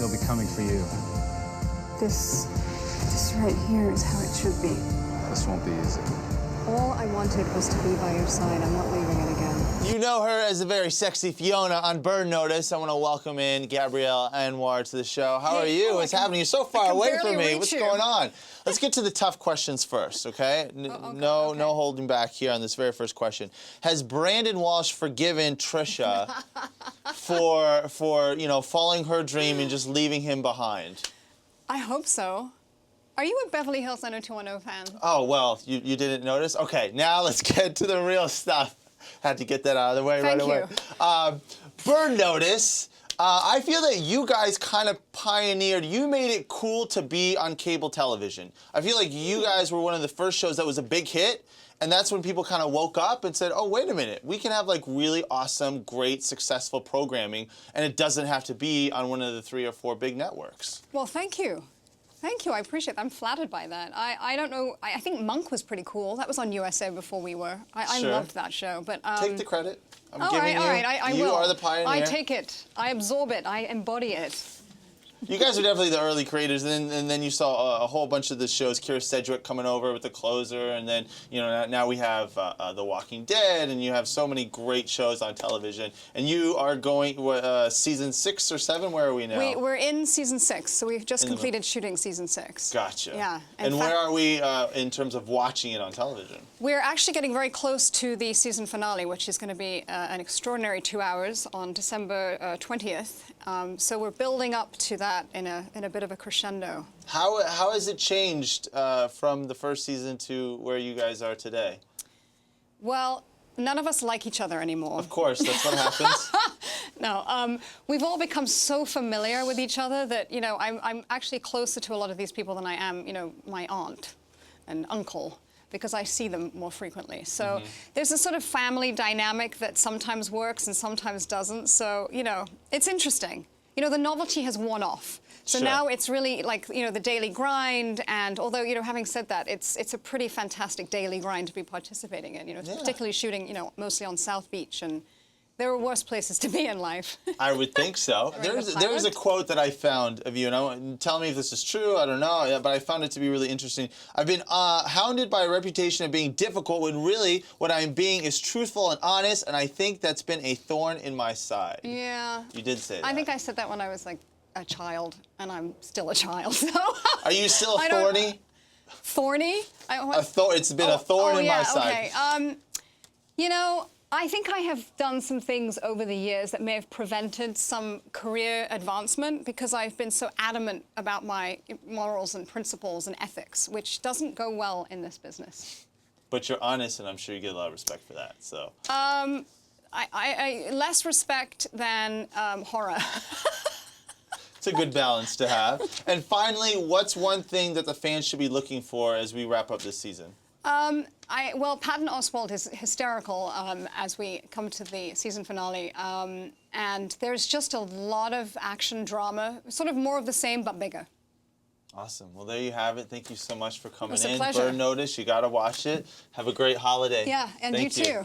they'll be coming for you. This right here is how it should be. This won't be easy. All I wanted was to be by your side. I'm not leaving it again. You know her as a very sexy Fiona on Bird Notice. I want to welcome in Gabrielle Anwar to the show. How are you? What's happening? You're so far away from me. What's going on? Let's get to the tough questions first, okay? No holding back here on this very first question. Has Brandon Walsh forgiven Trisha for following her dream and just leaving him behind? I hope so. Are you a Beverly Hills 90210 fan? Oh, well, you didn't notice? Okay, now let's get to the real stuff. Had to get that out of the way right away. Bird Notice. I feel that you guys kind of pioneered, you made it cool to be on cable television. I feel like you guys were one of the first shows that was a big hit, and that's when people kind of woke up and said, oh, wait a minute, we can have like really awesome, great, successful programming, and it doesn't have to be on one of the 3 or 4 big networks. Well, thank you. Thank you, I appreciate that. I'm flattered by that. I don't know, I think Monk was pretty cool. That was on USA before we were. I loved that show, but... Take the credit. I'm all giving right, I will. You are the pioneer. I take it. I absorb it. I embody it. You guys are definitely the early creators, and then you saw a whole bunch of the shows. Kira Sedgwick coming over with The Closer, and then now we have The Walking Dead, and you have so many great shows on television. And you are going season 6 or 7. Where are we now? We're in season 6, so we've just completed shooting season 6. Gotcha. Yeah. And where are we in terms of watching it on television? We're actually getting very close to the season finale, which is going to be an extraordinary 2 hours on December 20th. So we're building up to that in a bit of a crescendo. How has it changed from the first season to where you guys are today? Well, none of us like each other anymore. Of course, that's what happens. No, we've all become so familiar with each other that, I'm actually closer to a lot of these people than I am, my aunt and uncle, because I see them more frequently. So there's a sort of family dynamic that sometimes works and sometimes doesn't. So, it's interesting. The novelty has worn off. So now it's really like, the daily grind. And although, having said that, it's a pretty fantastic daily grind to be participating in, particularly shooting, mostly on South Beach. And there are worse places to be in life. I would think so. There's a quote that I found of you, and tell me if this is true, I don't know, but I found it to be really interesting. I've been hounded by a reputation of being difficult when really what I'm being is truthful and honest, and I think that's been a thorn in my side. Yeah. You did say that. I think I said that when I was like a child, and I'm still a child, so. Are you still thorny? Thorny? It's been a thorn in my side. Okay. I think I have done some things over the years that may have prevented some career advancement because I've been so adamant about my morals and principles and ethics, which doesn't go well in this business. But you're honest, and I'm sure you get a lot of respect for that, so. I less respect than horror. It's a good balance to have. And finally, what's one thing that the fans should be looking for as we wrap up this season? Well, Patton Oswalt is hysterical as we come to the season finale. And there's just a lot of action drama, sort of more of the same, but bigger. Awesome. Well, there you have it. Thank you so much for coming in. It was a pleasure. Bird Notice, you got to watch it. Have a great holiday. Yeah, and you too.